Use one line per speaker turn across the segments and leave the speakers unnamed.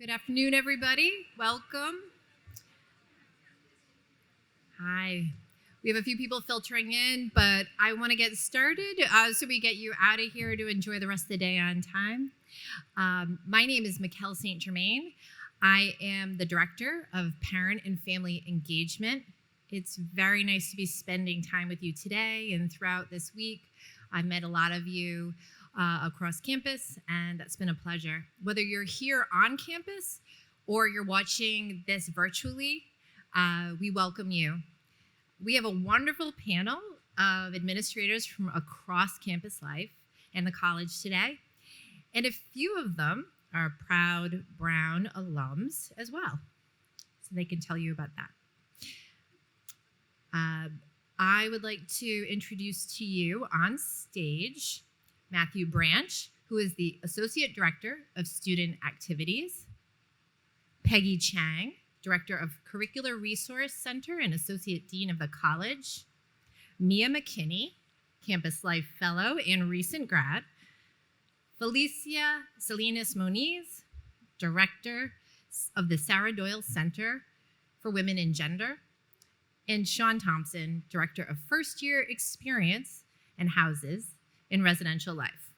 Good afternoon, everybody. Welcome. Hi. We have a few people filtering in, but I want to get started so we get you out of here to enjoy the rest of the day on time. My name is Mikkel St. Germain. I am the Director of Parent and Family Engagement. It's very nice to be spending time with you today and throughout this week. I've met a lot of you across campus, and that's been a pleasure. Whether you're here on campus or you're watching this virtually, we welcome you. We have a wonderful panel of administrators from across campus life and the college today, and a few of them are proud Brown alums as well, so they can tell you about that. I would like to introduce to you on stage Matthew Branch, who is the Associate Director of Student Activities, Peggy Chang, Director of Curricular Resource Center and Associate Dean of the College, Mia McKinney, Campus Life Fellow and recent grad, Felicia Salinas Moniz, Director of the Sarah Doyle Center for Women and Gender, and Sean Thompson, Director of First Year Experience and Houses in Residential Life.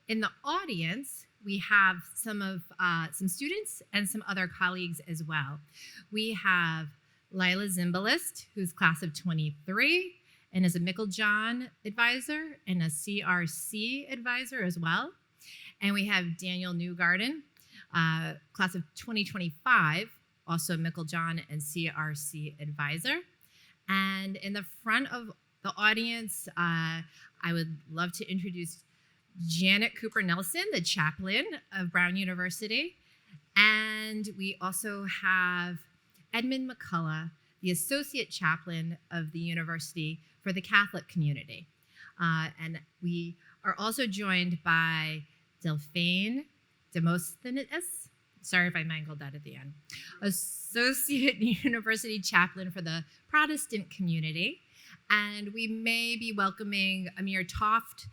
In the audience, we have some students and some other colleagues as well. We have Lila Zimbalist, who's class of 23 and is a Meiklejohn advisor and a CRC advisor as well. And we have Daniel Newgarden, class of 2025, also Meiklejohn and CRC advisor. And in the front of the audience, I would love to introduce Janet Cooper Nelson, the chaplain of Brown University. And we also have Edmund McCullough, the associate chaplain of the university for the Catholic community. And we are also joined by Delphine Demosthenes, sorry if I mangled that at the end, associate university chaplain for the Protestant community. And we may be welcoming Amir Toft,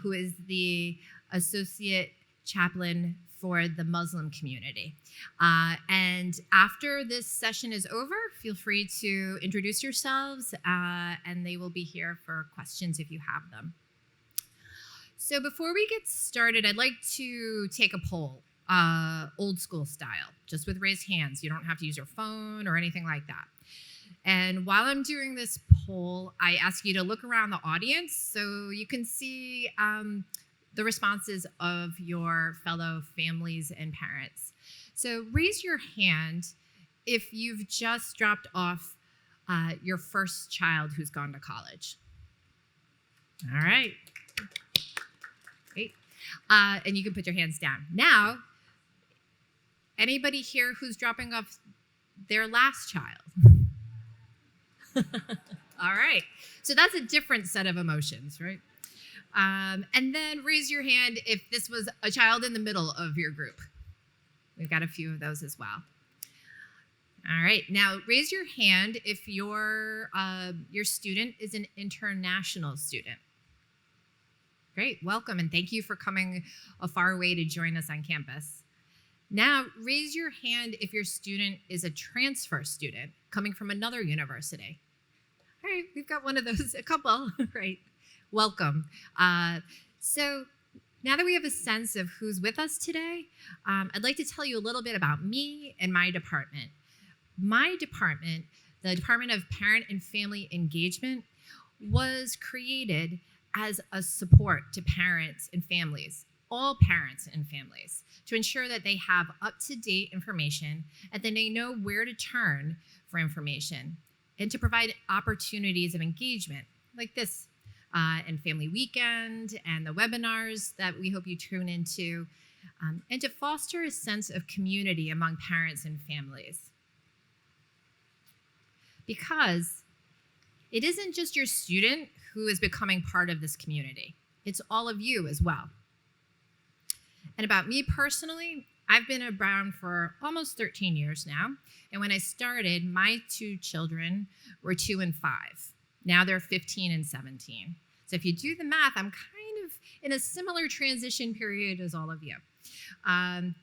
who is the associate chaplain for the Muslim community. And after this session is over, feel free to introduce yourselves, and they will be here for questions if you have them. So before we get started, I'd like to take a poll, old school style, just with raised hands. You don't have to use your phone or anything like that. And while I'm doing this poll, I ask you to look around the audience so you can see the responses of your fellow families and parents. So raise your hand if you've just dropped off your first child who's gone to college. All right. Great. And you can put your hands down. Now, anybody here who's dropping off their last child? All right. So that's a different set of emotions, right? And then raise your hand if this was a child in the middle of your group. We've got a few of those as well. All right. Now raise your hand if your student is an international student. Great. Welcome, and thank you for coming a far way to join us on campus. Now, raise your hand if your student is a transfer student coming from another university. All right, we've got one of those, a couple, right? Welcome. So now that we have a sense of who's with us today, I'd like to tell you a little bit about me and my department. My department, the Department of Parent and Family Engagement, was created as a support to parents and families, all parents and families, to ensure that they have up-to-date information and that they know where to turn for information, and to provide opportunities of engagement like this and Family Weekend and the webinars that we hope you tune into, and to foster a sense of community among parents and families. Because it isn't just your student who is becoming part of this community, it's all of you as well. And about me personally, I've been at Brown for almost 13 years now. And when I started, my two children were 2 and 5. Now they're 15 and 17. So if you do the math, I'm kind of in a similar transition period as all of you.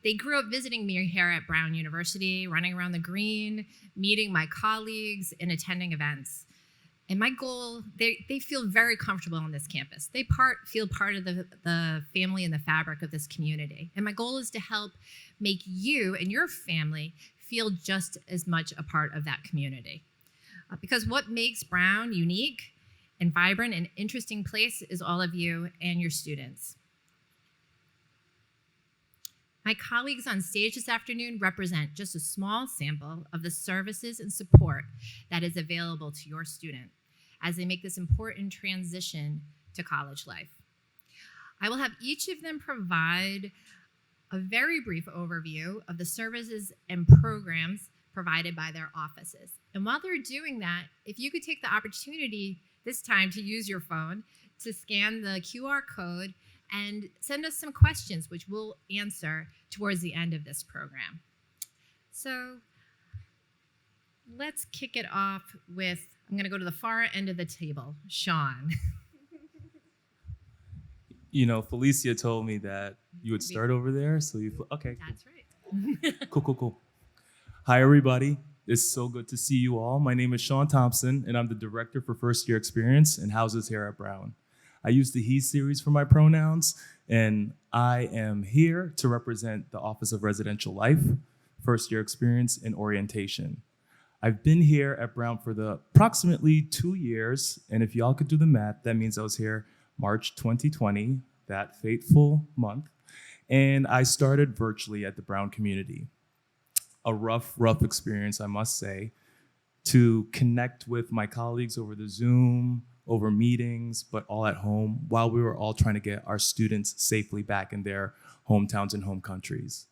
They grew up visiting me here at Brown University, running around the green, meeting my colleagues, and attending events. And my goal, they feel very comfortable on this campus. They feel part of the family and the fabric of this community. And my goal is to help make you and your family feel just as much a part of that community. Because what makes Brown unique and vibrant and interesting place is all of you and your students. My colleagues on stage this afternoon represent just a small sample of the services and support that is available to your student as they make this important transition to college life. I will have each of them provide a very brief overview of the services and programs provided by their offices. And while they're doing that, if you could take the opportunity this time to use your phone to scan the QR code and send us some questions, which we'll answer towards the end of this program. So let's kick it off with, I'm gonna go to the far end of the table, Sean.
You know, Felicia told me that you would start over there, so okay.
That's right.
Cool. Hi, everybody. It's so good to see you all. My name is Sean Thompson, and I'm the director for First Year Experience and Houses here at Brown. I use the he series for my pronouns, and I am here to represent the Office of Residential Life, First Year Experience, and Orientation. I've been here at Brown for approximately 2 years, and if y'all could do the math, that means I was here March 2020, that fateful month, and I started virtually at the Brown community. A rough experience, I must say, to connect with my colleagues over the Zoom, over meetings, but all at home while we were all trying to get our students safely back in their hometowns and home countries.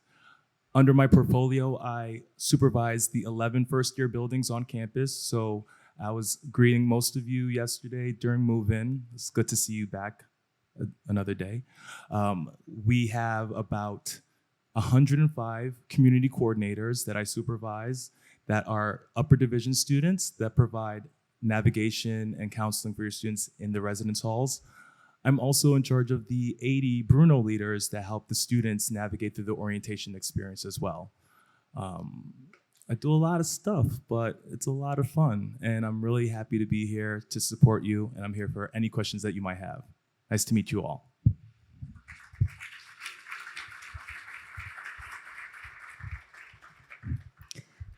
Under my portfolio, I supervised the 11 first-year buildings on campus, so I was greeting most of you yesterday during move-in. It's good to see you back another day. We have about 105 community coordinators that I supervise that are upper division students that provide navigation and counseling for your students in the residence halls. I'm also in charge of the 80 Bruno leaders that help the students navigate through the orientation experience as well. I do a lot of stuff, but it's a lot of fun, and I'm really happy to be here to support you, and I'm here for any questions that you might have. Nice to meet you all.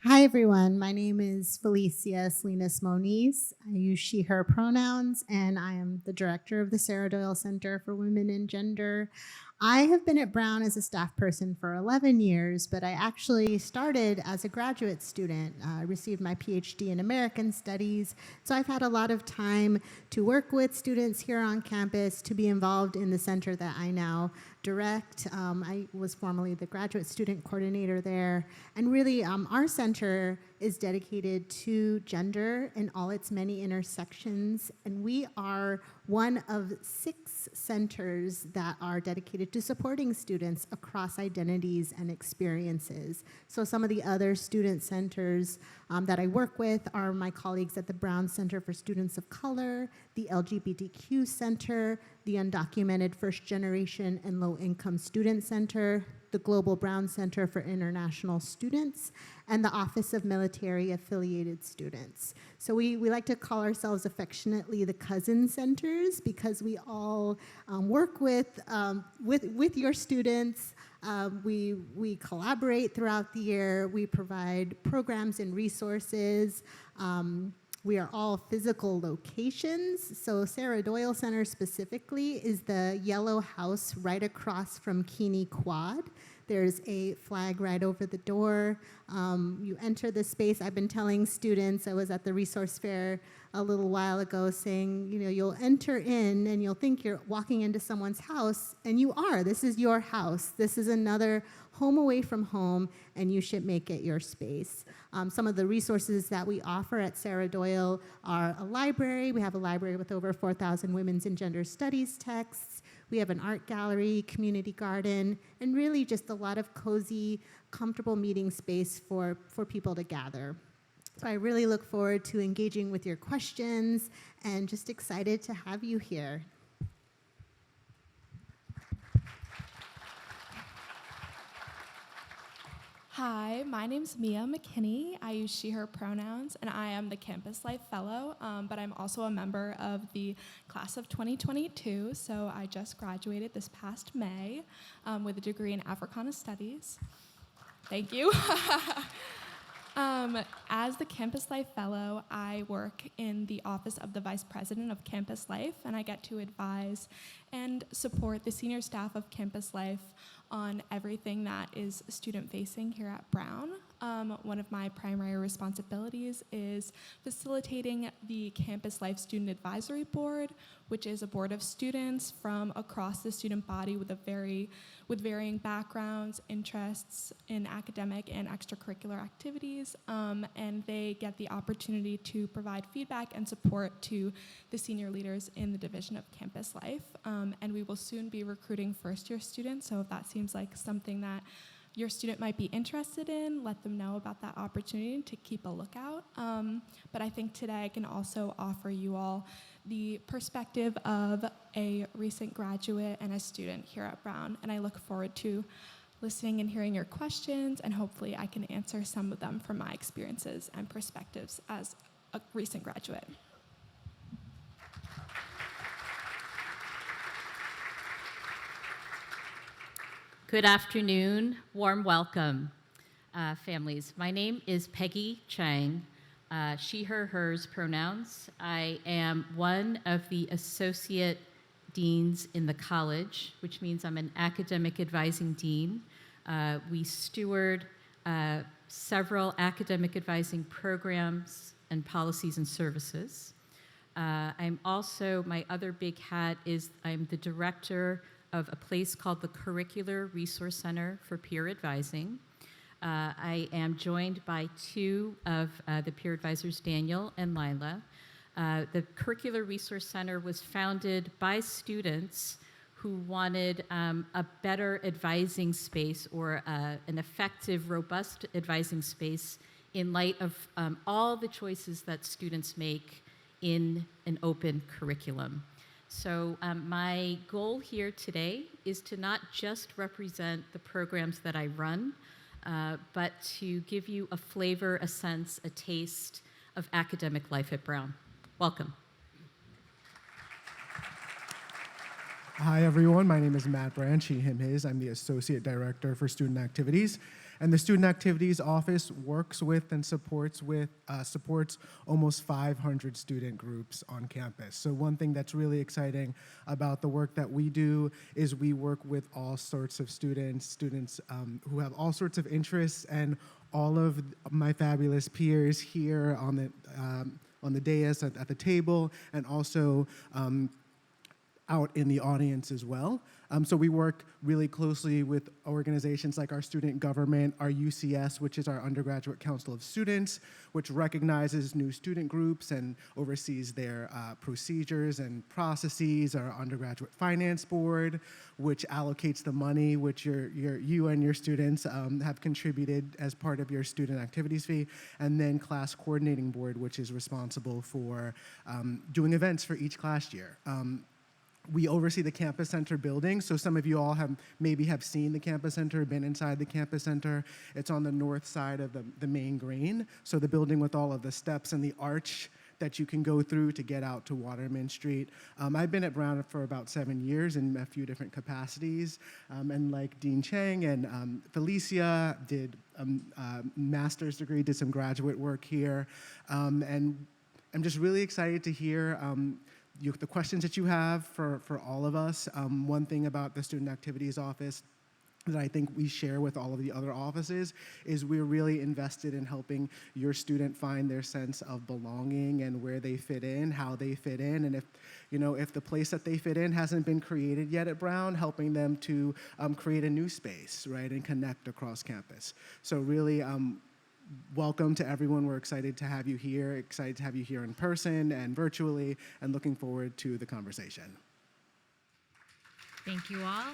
Hi, everyone. My name is Felicia Salinas Moniz. I use she, her pronouns, and I am the director of the Sarah Doyle Center for Women and Gender. I have been at Brown as a staff person for 11 years, but I actually started as a graduate student. I received my PhD in American Studies, so I've had a lot of time to work with students here on campus, to be involved in the center that I now direct. I was formerly the graduate student coordinator there, and really our center is dedicated to gender in all its many intersections, and we are one of 6 centers that are dedicated to supporting students across identities and experiences. So some of the other student centers that I work with are my colleagues at the Brown Center for Students of Color, the LGBTQ Center, the Undocumented First Generation and Low Income Student Center, the Global Brown Center for International Students, and the Office of Military Affiliated Students. So we like to call ourselves affectionately the cousin centers because we all work with your students. We collaborate throughout the year. We provide programs and resources. We are all physical locations. So Sarah Doyle Center specifically is the yellow house right across from Keeney Quad. There's a flag right over the door. You enter the space. I've been telling students, I was at the resource fair a little while ago saying, you'll enter in and you'll think you're walking into someone's house, and you are. This is your house. This is another home away from home, and you should make it your space. Some of the resources that we offer at Sarah Doyle are a library. We have a library with over 4,000 women's and gender studies texts. We have an art gallery, community garden, and really just a lot of cozy, comfortable meeting space for people to gather. So I really look forward to engaging with your questions and just excited to have you here.
Hi, my name's Mia McKinney. I use she, her pronouns, and I am the Campus Life Fellow, but I'm also a member of the class of 2022, so I just graduated this past May with a degree in Africana Studies. Thank you. As the Campus Life Fellow, I work in the office of the Vice President of Campus Life, and I get to advise and support the senior staff of Campus Life on everything that is student-facing here at Brown. One of my primary responsibilities is facilitating the Campus Life Student Advisory Board, which is a board of students from across the student body with varying backgrounds, interests in academic and extracurricular activities, and they get the opportunity to provide feedback and support to the senior leaders in the Division of Campus Life. And we will soon be recruiting first-year students, so if that seems like something that your student might be interested in, let them know about that opportunity to keep a lookout. But I think today I can also offer you all the perspective of a recent graduate and a student here at Brown, and I look forward to listening and hearing your questions, and hopefully I can answer some of them from my experiences and perspectives as a recent graduate.
Good afternoon, warm welcome, families. My name is Peggy Chang, she, her, hers pronouns. I am one of the associate deans in the college, which means I'm an academic advising dean. We steward several academic advising programs and policies and services. I'm also, my other big hat is I'm the director of a place called the Curricular Resource Center for Peer Advising. I am joined by two of the peer advisors, Daniel and Lila. The Curricular Resource Center was founded by students who wanted a better advising space or an effective, robust advising space in light of all the choices that students make in an open curriculum. So my goal here today is to not just represent the programs that I run, but to give you a flavor, a sense, a taste of academic life at Brown. Welcome.
Hi, everyone. My name is Matt Branch, he, him, his. I'm the Associate Director for Student Activities. And the Student Activities Office works with and supports almost 500 student groups on campus. So one thing that's really exciting about the work that we do is we work with all sorts of students who have all sorts of interests, and all of my fabulous peers here on the dais at the table, and also out in the audience as well. So we work really closely with organizations like our student government, our UCS, which is our Undergraduate Council of Students, which recognizes new student groups and oversees their procedures and processes, our Undergraduate Finance Board, which allocates the money which you and your students have contributed as part of your student activities fee, and then Class Coordinating Board, which is responsible for doing events for each class year. We oversee the Campus Center building, so some of you all maybe have seen the Campus Center, been inside the Campus Center. It's on the north side of the main green, so the building with all of the steps and the arch that you can go through to get out to Waterman Street. I've been at Brown for about 7 years in a few different capacities, and like Dean Chang and Felicia did a master's degree, did some graduate work here, and I'm just really excited to hear the questions that you have for all of us. One thing about the Student Activities Office that I think we share with all of the other offices is we're really invested in helping your student find their sense of belonging and where they fit in, how they fit in, and if the place that they fit in hasn't been created yet at Brown, helping them to create a new space, right, and connect across campus. So really, welcome to everyone. We're excited to have you here in person and virtually, and looking forward to the conversation.
Thank you all.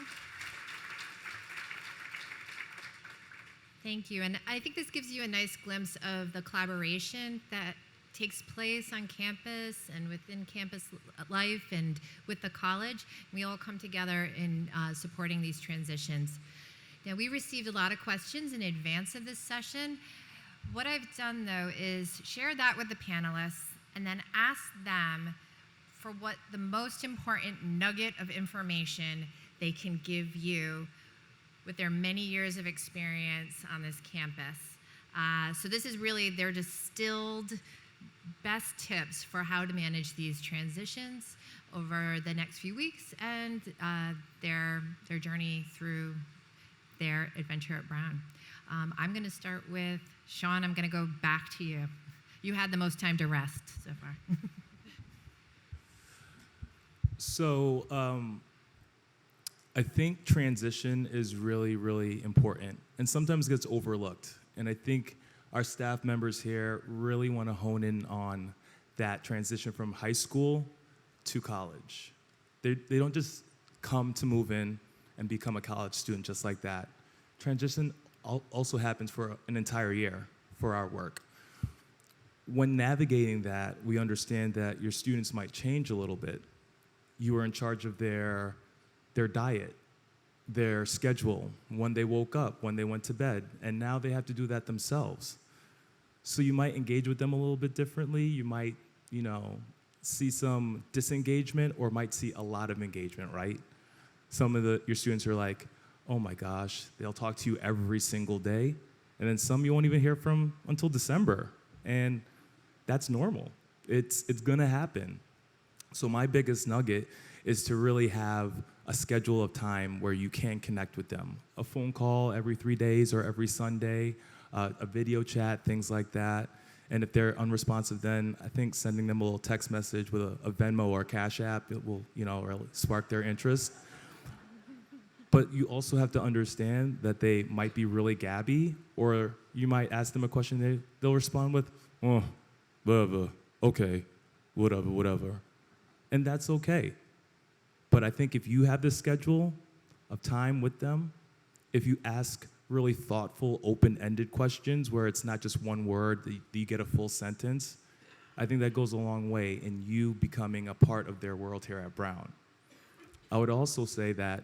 Thank you. And I think this gives you a nice glimpse of the collaboration that takes place on campus and within campus life and with the college. We all come together in supporting these transitions. Now, we received a lot of questions in advance of this session. What I've done, though, is share that with the panelists and then ask them for what the most important nugget of information they can give you with their many years of experience on this campus. So this is really their distilled best tips for how to manage these transitions over the next few weeks and their journey through their adventure at Brown. I'm going to start with Sean. I'm going to go back to you. You had the most time to rest so far.
So I think transition is really, really important and sometimes gets overlooked. And I think our staff members here really want to hone in on that transition from high school to college. They don't just come to move in and become a college student just like that. Transition also happens for an entire year for our work. When navigating that, we understand that your students might change a little bit. You are in charge of their diet, their schedule, when they woke up, when they went to bed, and now they have to do that themselves. So you might engage with them a little bit differently. You might, see some disengagement or might see a lot of engagement, right? Some of your students are like, oh my gosh, they'll talk to you every single day. And then some you won't even hear from until December. And that's normal. It's gonna happen. So my biggest nugget is to really have a schedule of time where you can connect with them. A phone call every 3 days or every Sunday, a video chat, things like that. And if they're unresponsive, then I think sending them a little text message with a Venmo or a Cash App, it will, really spark their interest. But you also have to understand that they might be really gabby, or you might ask them a question, they'll respond with, oh, whatever, okay, whatever. And that's okay. But I think if you have this schedule of time with them, if you ask really thoughtful, open-ended questions where it's not just one word, that you get a full sentence, I think that goes a long way in you becoming a part of their world here at Brown. I would also say that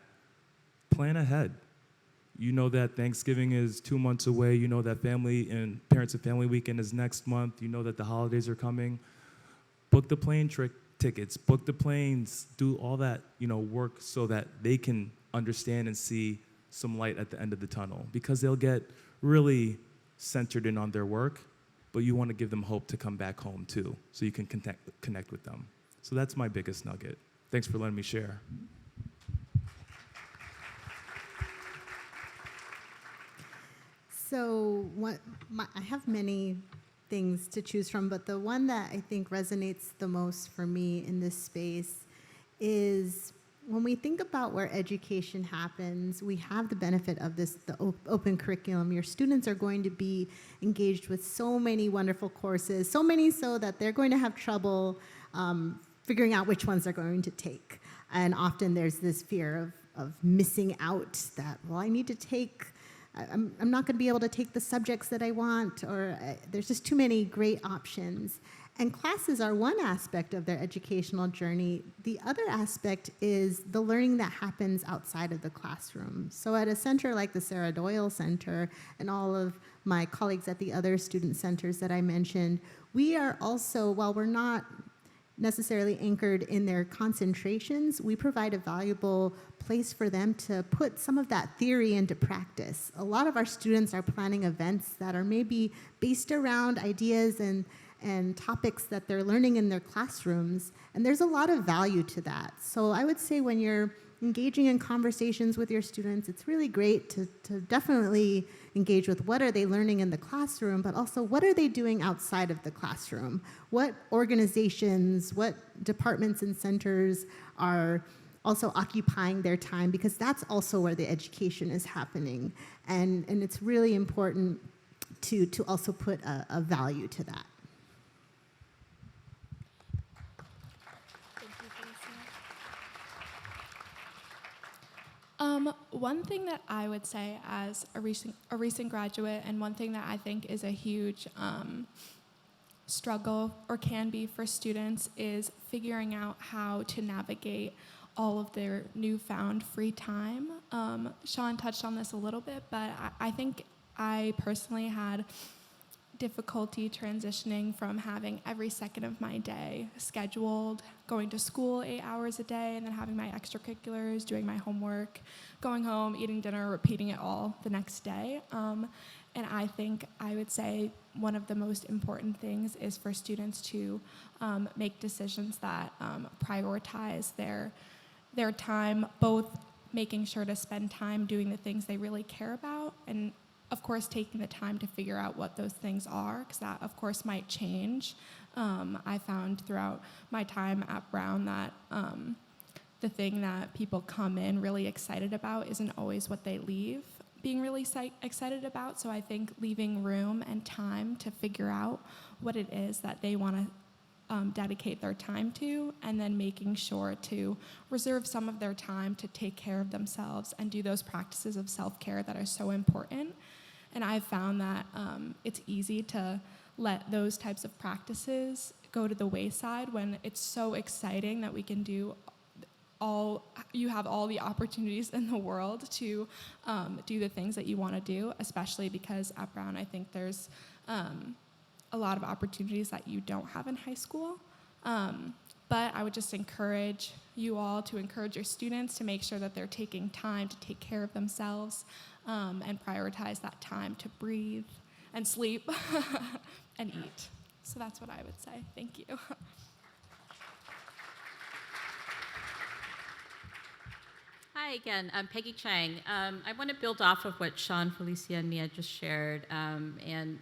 plan ahead. You know that Thanksgiving is 2 months away. You know that family and Parents and Family Weekend is next month. You know that the holidays are coming. Book the plane tickets, book the planes, do all that, work so that they can understand and see some light at the end of the tunnel, because they'll get really centered in on their work, but you want to give them hope to come back home too, so you can connect with them. So that's my biggest nugget. Thanks for letting me share.
So I have many things to choose from, but the one that I think resonates the most for me in this space is when we think about where education happens, we have the benefit of the open curriculum. Your students are going to be engaged with so many wonderful courses, so many so that they're going to have trouble figuring out which ones they're going to take. And often there's this fear of missing out, that, well, I need to take, I'm not going to be able to take the subjects that I want, or there's just too many great options. And classes are one aspect of their educational journey. The other aspect is the learning that happens outside of the classroom. So at a center like the Sarah Doyle Center and all of my colleagues at the other student centers that I mentioned, we are also, while we're not necessarily anchored in their concentrations, we provide a valuable place for them to put some of that theory into practice. A lot of our students are planning events that are maybe based around ideas and topics that they're learning in their classrooms, and there's a lot of value to that. So I would say when you're engaging in conversations with your students, it's really great to definitely engage with what are they learning in the classroom, but also what are they doing outside of the classroom? What organizations, what departments and centers are also occupying their time, because that's also where the education is happening. And it's really important to also put a value to that.
One thing that I would say as a recent graduate, and one thing that I think is a huge struggle, or can be, for students, is figuring out how to navigate all of their newfound free time. Sean touched on this a little bit, but I think I personally had difficulty transitioning from having every second of my day scheduled, going to school 8 hours a day, and then having my extracurriculars, doing my homework, going home, eating dinner, repeating it all the next day. And I think I would say one of the most important things is for students to make decisions that prioritize their time, both making sure to spend time doing the things they really care about, and of course taking the time to figure out what those things are, because that of course might change. I found throughout my time at Brown that the thing that people come in really excited about isn't always what they leave being really excited about. So I think leaving room and time to figure out what it is that they want to dedicate their time to, and then making sure to reserve some of their time to take care of themselves and do those practices of self-care that are so important. And I've found that it's easy to let those types of practices go to the wayside when it's so exciting that we can you have all the opportunities in the world to do the things that you want to do, especially because at Brown I think there's a lot of opportunities that you don't have in high school. But I would just encourage you all to encourage your students to make sure that they're taking time to take care of themselves and prioritize that time to breathe and sleep and eat. So that's what I would say. Thank you.
Hi again, I'm Peggy Chang. I want to build off of what Sean, Felicia, and Mia just shared, and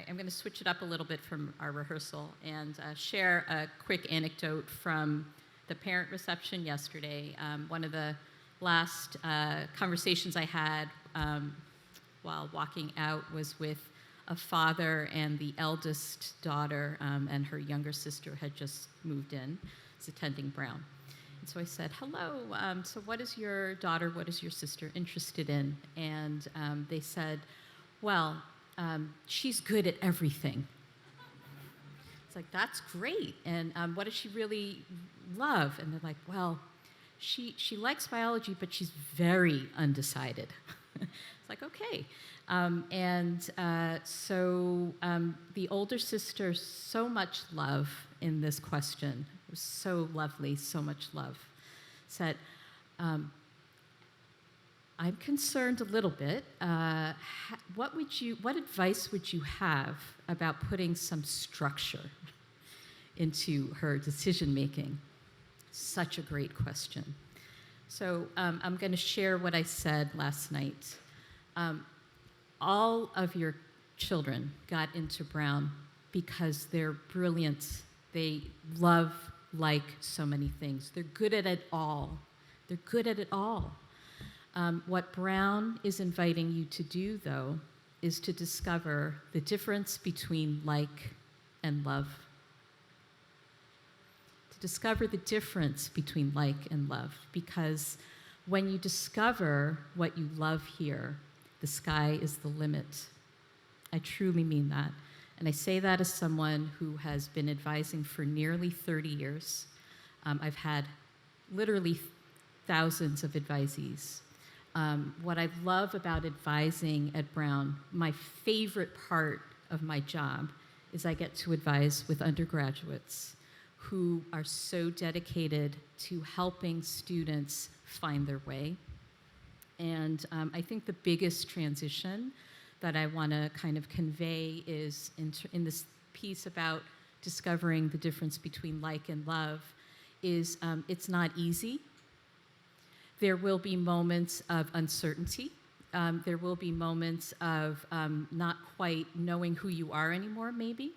I'm going to switch it up a little bit from our rehearsal and share a quick anecdote from the parent reception yesterday. One of the last conversations I had while walking out was with a father and the eldest daughter, and her younger sister had just moved in, is attending Brown. And so I said, hello, so what is your daughter, what is your sister interested in? And they said, well, she's good at everything. It's like, that's great. And what does she really love? And they're like, well, she likes biology, but she's very undecided. It's like, okay. So the older sister, so much love in this question. It was so lovely, so much love. Said, I'm concerned a little bit. What advice would you have about putting some structure into her decision making? Such a great question. So I'm going to share what I said last night. All of your children got into Brown because they're brilliant. They love, like so many things. They're good at it all. They're good at it all. What Brown is inviting you to do, though, is to discover the difference between like and love. To discover the difference between like and love, because when you discover what you love here, the sky is the limit. I truly mean that. And I say that as someone who has been advising for nearly 30 years. I've had literally thousands of advisees. What I love about advising at Brown, my favorite part of my job is I get to advise with undergraduates who are so dedicated to helping students find their way. And I think the biggest transition that I want to kind of convey is in this piece about discovering the difference between like and love is it's not easy. There will be moments of uncertainty. There will be moments of not quite knowing who you are anymore, maybe.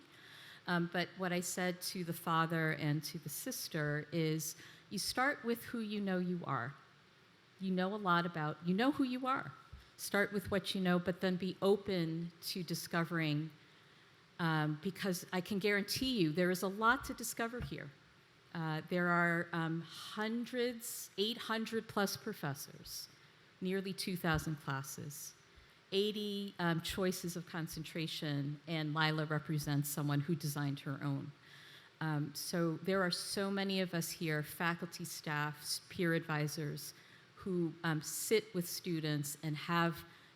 But what I said to the father and to the sister is you start with who you know you are. You know who you are. Start with what you know, but then be open to discovering, because I can guarantee you there is a lot to discover here. There are hundreds, 800 plus professors, nearly 2,000 classes, 80 choices of concentration, and Lila represents someone who designed her own. So there are so many of us here, faculty, staff, peer advisors, who sit with students and have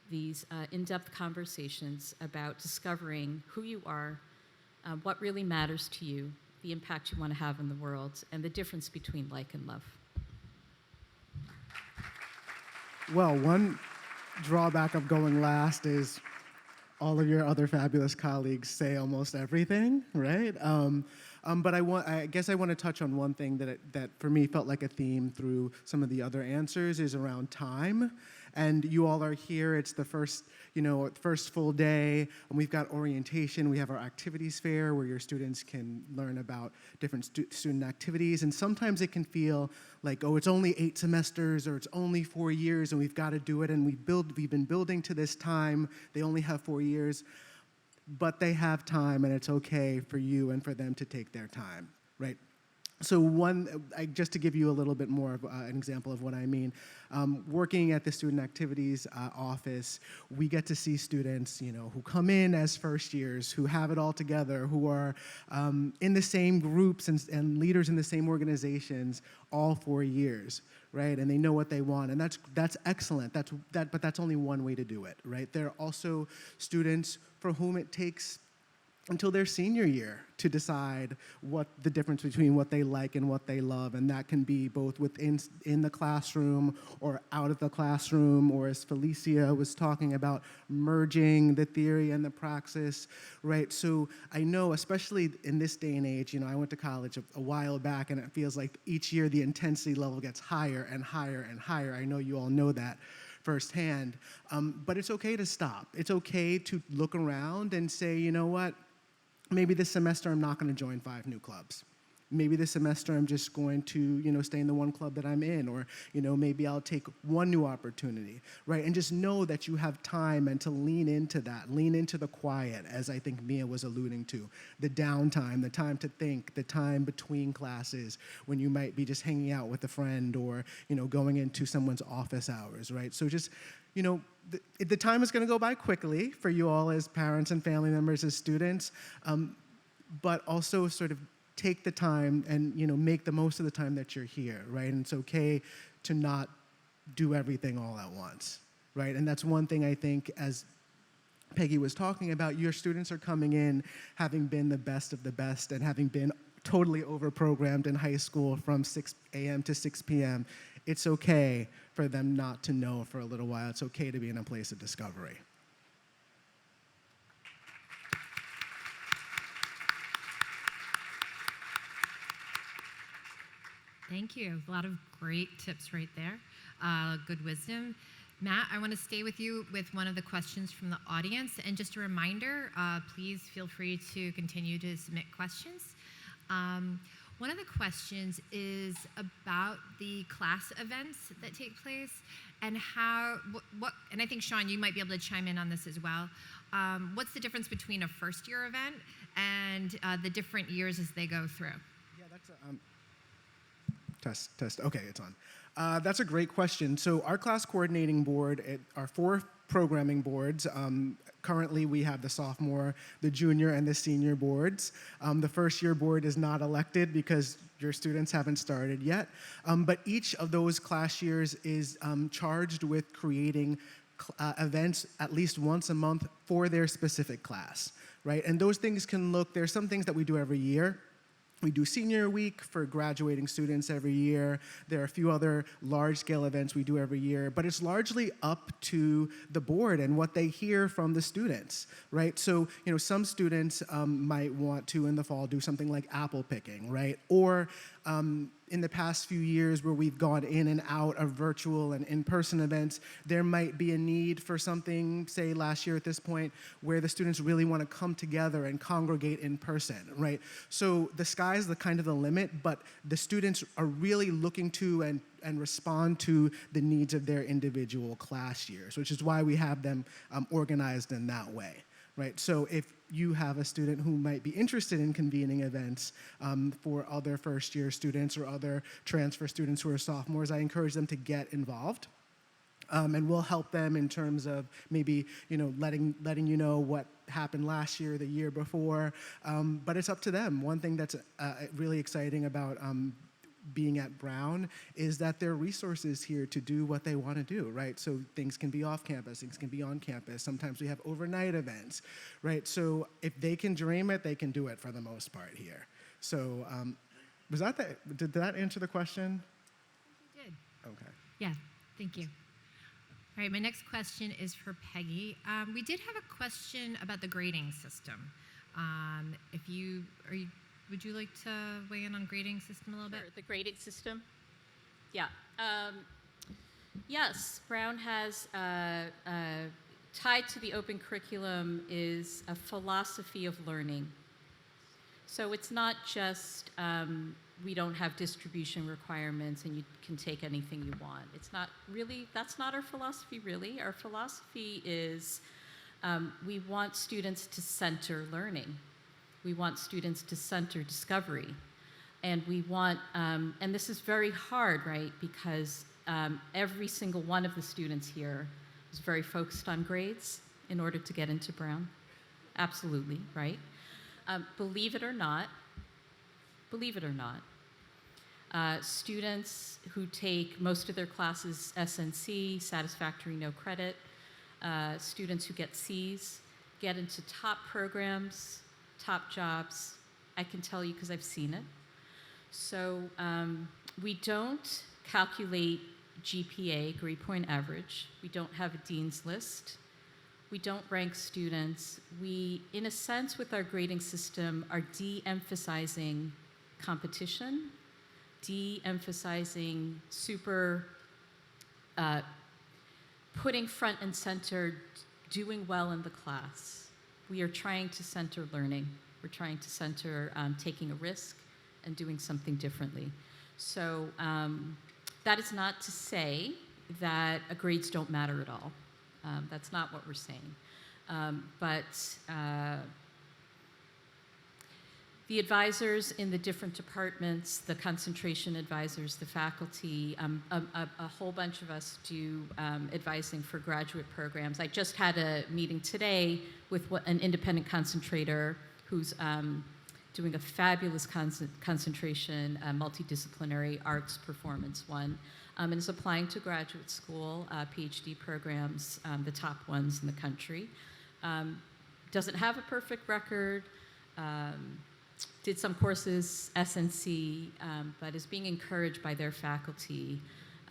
these in-depth conversations about discovering who you are, what really matters to you, the impact you want to have in the world, and the difference between like and love.
Well, one drawback of going last is all of your other fabulous colleagues say almost everything, right? But I guess I want to touch on one thing that for me felt like a theme through some of the other answers is around time. And you all are here. It's the first full day, and we've got orientation. We have our activities fair where your students can learn about different student activities. And sometimes it can feel like, oh, it's only 8 semesters or it's only 4 years, and we've got to do it. And we've been building to this time. They only have 4 years, but they have time, and it's okay for you and for them to take their time, right? So just to give you a little bit more of an example of what I mean, working at the Student Activities office, we get to see students, who come in as first years, who have it all together, who are in the same groups and leaders in the same organizations all 4 years, right? And they know what they want, and that's excellent. But that's only one way to do it, right? There are also students for whom it takes until their senior year to decide what the difference between what they like and what they love, and that can be both in the classroom or out of the classroom, or as Felicia was talking about, merging the theory and the praxis, right? So I know, especially in this day and age, I went to college a while back, and it feels like each year the intensity level gets higher and higher and higher. I know you all know that firsthand, but it's okay to stop. It's okay to look around and say, you know what? Maybe this semester I'm not going to join 5 new clubs. Maybe this semester I'm just going to, stay in the one club that I'm in, or, maybe I'll take one new opportunity, right? And just know that you have time and to lean into that, lean into the quiet, as I think Mia was alluding to, the downtime, the time to think, the time between classes when you might be just hanging out with a friend or, going into someone's office hours, right? So just, the time is going to go by quickly for you all as parents and family members, as students, but also sort of take the time and make the most of the time that you're here, right? And it's okay to not do everything all at once, right? And that's one thing I think, as Peggy was talking about, your students are coming in having been the best of the best and having been totally overprogrammed in high school from 6 a.m. to 6 p.m. It's okay for them not to know for a little while. It's okay to be in a place of discovery.
Thank you. A lot of great tips right there. Good wisdom. Matt, I want to stay with you with one of the questions from the audience. And just a reminder, please feel free to continue to submit questions. One of the questions is about the class events that take place and and I think, Sean, you might be able to chime in on this as well. What's the difference between a first-year event and the different years as they go through?
Yeah, that's Test. Okay, it's on. That's a great question. So our class coordinating board, our 4 programming boards. Currently, we have the sophomore, the junior, and the senior boards. The first-year board is not elected because your students haven't started yet. But each of those class years is charged with creating events at least once a month for their specific class, right? And those things can look, there's some things that we do every year. We do senior week for graduating students every year. There are a few other large-scale events we do every year, but it's largely up to the board and what they hear from the students, right? So, some students might want to, in the fall, do something like apple picking, right? Or in the past few years where we've gone in and out of virtual and in-person events, there might be a need for something, say last year at this point, where the students really want to come together and congregate in person, right? So the sky's the limit, but the students are really looking to and respond to the needs of their individual class years, which is why we have them organized in that way, right? So if you have a student who might be interested in convening events for other first-year students or other transfer students who are sophomores, I encourage them to get involved. And we'll help them in terms of maybe, letting you know what happened last year, the year before, but it's up to them. One thing that's really exciting about being at Brown is that there are resources here to do what they want to do, right? So things can be off campus, things can be on campus. Sometimes we have overnight events, right? So if they can dream it, they can do it for the most part here. So did that answer the question?
You did.
Okay.
Yeah, thank you. All right, my next question is for Peggy. We did have a question about the grading system. Would you like to weigh in on grading system a little bit?
Sure, the grading system. Yeah. Yes, Brown has, tied to the open curriculum is a philosophy of learning. So it's not just we don't have distribution requirements and you can take anything you want. It's not really, that's not our philosophy really. Our philosophy is we want students to center learning. We want students to center discovery. And we want, and this is very hard, right? Because every single one of the students here is very focused on grades in order to get into Brown. Absolutely, right? Believe it or not, students who take most of their classes SNC, satisfactory no credit, students who get Cs, get into top programs, top jobs. I can tell you because I've seen it. So we don't calculate GPA, grade point average. We don't have a dean's list. We don't rank students. We, in a sense, with our grading system, are de-emphasizing competition, de-emphasizing putting front and center doing well in the class. We are trying to center learning. We're trying to center taking a risk and doing something differently. So that is not to say that grades don't matter at all. That's not what we're saying. But the advisors in the different departments, the concentration advisors, the faculty, a whole bunch of us do advising for graduate programs. I just had a meeting today with an independent concentrator who's doing a fabulous concentration, multidisciplinary arts performance one, and is applying to graduate school, PhD programs, the top ones in the country. Doesn't have a perfect record, did some courses, SNC, but is being encouraged by their faculty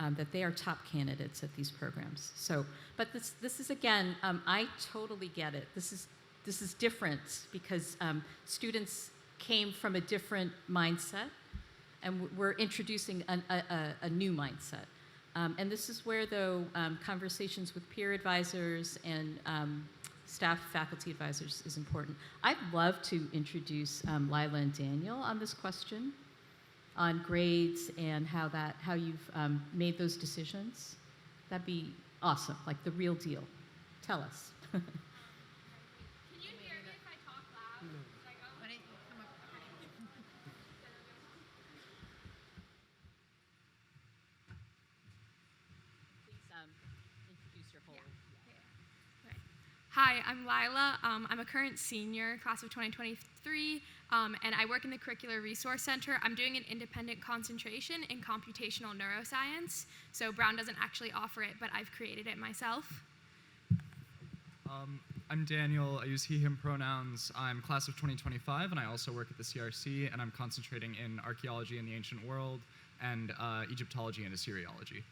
that they are top candidates at these programs. So, but this is again, I totally get it. This is different because students came from a different mindset, and we're introducing a new mindset. And this is where, though, conversations with peer advisors and staff, faculty advisors is important. I'd love to introduce Lila and Daniel on this question on grades and how you've made those decisions. That'd be awesome, like the real deal. Tell us.
Can you hear me if I talk loud? Why don't you come up?
Please introduce your whole.
Hi, I'm Lila. I'm a current senior, class of 2023, and I work in the Curricular Resource Center. I'm doing an independent concentration in computational neuroscience, so Brown doesn't actually offer it, but I've created it myself.
I'm Daniel. I use he, him pronouns. I'm class of 2025, and I also work at the CRC, and I'm concentrating in archaeology in the ancient world and Egyptology and Assyriology.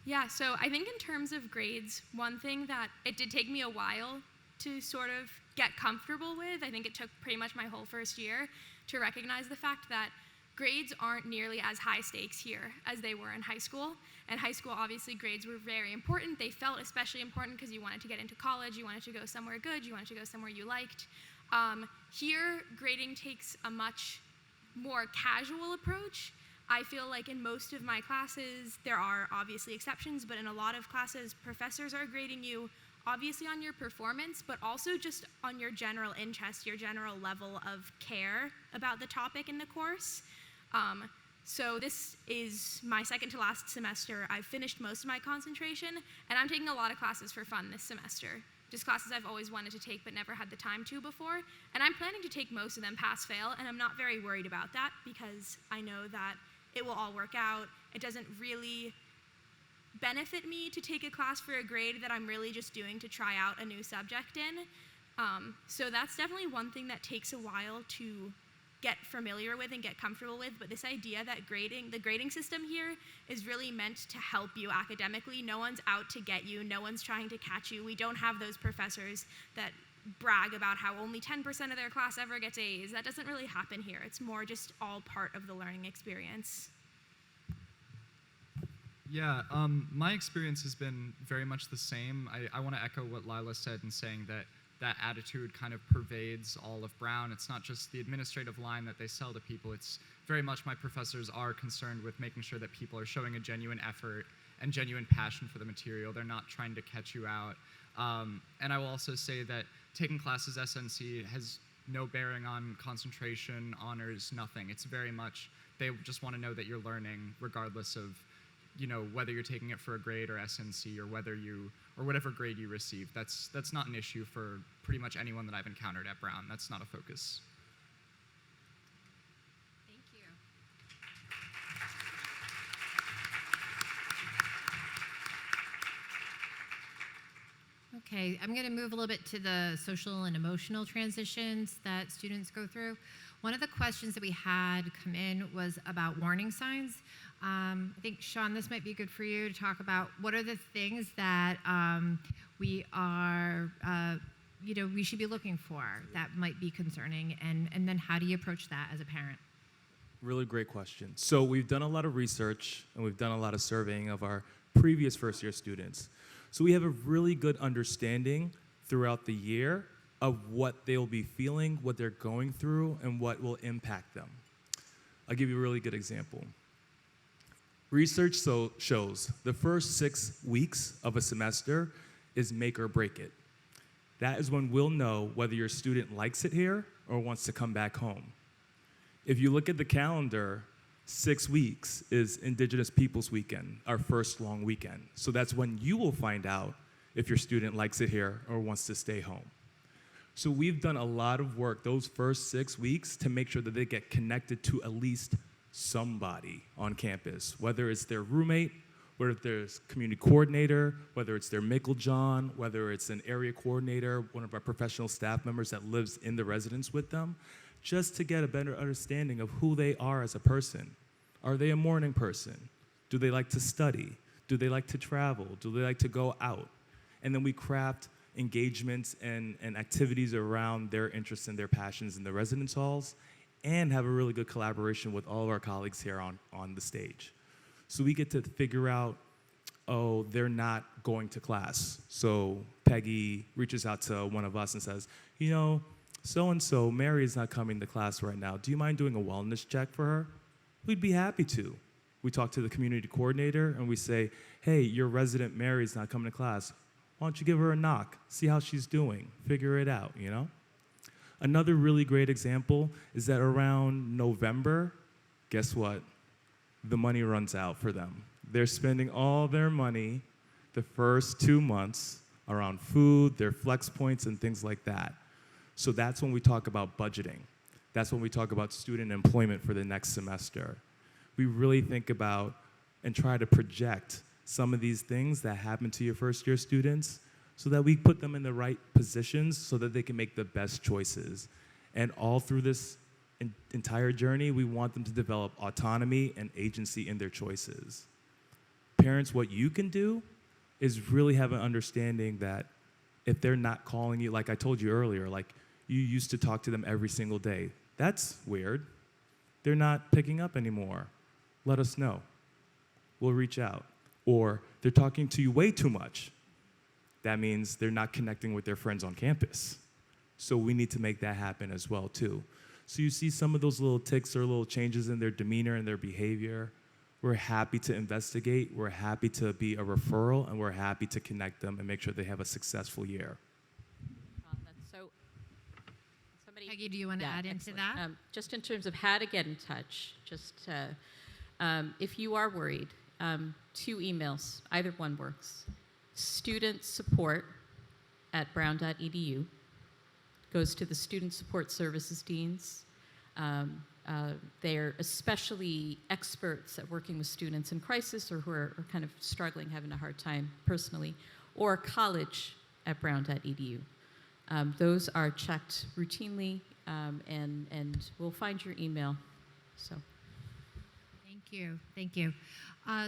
Yeah, so I think in terms of grades, one thing that it did take me a while to sort of get comfortable with, I think it took pretty much my whole first year to recognize the fact that grades aren't nearly as high stakes here as they were in high school. In high school, obviously, grades were very important. They felt especially important because you wanted to get into college, you wanted to go somewhere good, you wanted to go somewhere you liked. Here, grading takes a much more casual approach. I feel like in most of my classes, there are obviously exceptions, but in a lot of classes, professors are grading you obviously on your performance, but also just on your general interest, your general level of care about the topic in the course. So this is my second to last semester. I've finished most of my concentration, and I'm taking a lot of classes for fun this semester.
just classes I've always wanted to take but never had the time to before. And I'm planning to take most of them pass-fail, and I'm not very worried about that because I know that it will all work out. It doesn't really benefit me to take a class for a grade that I'm really just doing to try out a new subject in. So that's definitely one thing that takes a while to get familiar with and get comfortable with, but this idea that the grading system here is really meant to help you academically. No one's out to get you, no one's trying to catch you. We don't have those professors that brag about how only 10% of their class ever gets A's. That doesn't really happen here. It's more just all part of the learning experience.
Yeah, my experience has been very much the same. I want to echo what Lila said in saying that attitude kind of pervades all of Brown. It's not just the administrative line that they sell to people. It's very much my professors are concerned with making sure that people are showing a genuine effort and genuine passion for the material. They're not trying to catch you out. And I will also say that taking classes SNC has no bearing on concentration, honors, nothing. It's very much, they just want to know that you're learning regardless of, you know, whether you're taking it for a grade or SNC or whatever grade you receive. That's not an issue for pretty much anyone that I've encountered at Brown. That's not a focus.
Thank you. Okay, I'm going to move a little bit to the social and emotional transitions that students go through. One of the questions that we had come in was about warning signs. I think, Sean, this might be good for you to talk about what are the things that we should be looking for that might be concerning, and then how do you approach that as a parent?
Really great question. So we've done a lot of research and we've done a lot of surveying of our previous first-year students. So we have a really good understanding throughout the year of what they'll be feeling, what they're going through, and what will impact them. I'll give you a really good example. Research shows the first 6 weeks of a semester is make or break it. That is when we'll know whether your student likes it here or wants to come back home. If you look at the calendar, 6 weeks is Indigenous Peoples Weekend, our first long weekend. So that's when you will find out if your student likes it here or wants to stay home. So we've done a lot of work those first 6 weeks to make sure that they get connected to at least somebody on campus, whether it's their roommate, whether there's community coordinator, whether it's their Mickle John, whether it's an area coordinator, one of our professional staff members that lives in the residence with them, just to get a better understanding of who they are as a person. Are they a morning person? Do they like to study? Do they like to travel? Do they like to go out? And then we craft engagements and activities around their interests and their passions in the residence halls, and have a really good collaboration with all of our colleagues here on the stage. So we get to figure out, oh, they're not going to class. So Peggy reaches out to one of us and says, you know, so-and-so, Mary is not coming to class right now. Do you mind doing a wellness check for her? We'd be happy to. We talk to the community coordinator and we say, hey, your resident Mary's not coming to class. Why don't you give her a knock, see how she's doing, figure it out, you know? Another really great example is that around November, guess what? The money runs out for them. They're spending all their money the first 2 months around food, their flex points, and things like that. So that's when we talk about budgeting. That's when we talk about student employment for the next semester. We really think about and try to project some of these things that happen to your first-year students so that we put them in the right positions so that they can make the best choices. And all through this entire journey, we want them to develop autonomy and agency in their choices. Parents, what you can do is really have an understanding that if they're not calling you, like I told you earlier, like you used to talk to them every single day. That's weird. They're not picking up anymore. Let us know. We'll reach out. Or they're talking to you way too much. That means they're not connecting with their friends on campus. So we need to make that happen as well, too. So you see some of those little tics or little changes in their demeanor and their behavior. We're happy to investigate. We're happy to be a referral, and we're happy to connect them and make sure they have a successful year.
So, somebody,
Peggy, do you want to add into
excellent.
that?
Just in terms of how to get in touch, if you are worried, 2 emails, either one works. Student support at brown.edu, goes to the Student Support Services Deans. They're especially experts at working with students in crisis or who are kind of struggling, having a hard time personally, or college at brown.edu. Those are checked routinely, and we'll find your email. So.
Thank you.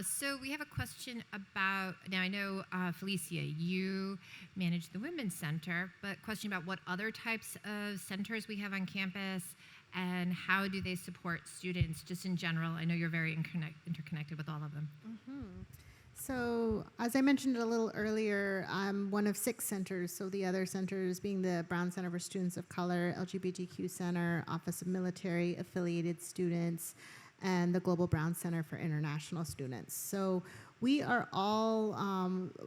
So we have a question about, now I know, Felicia, you manage the Women's Center, but question about what other types of centers we have on campus and how do they support students just in general? I know you're very interconnected with all of them.
So, as I mentioned a little earlier, I'm one of 6 centers. So, the other centers being the Brown Center for Students of Color, LGBTQ Center, Office of Military Affiliated Students, and the Global Brown Center for International Students. So, we are all,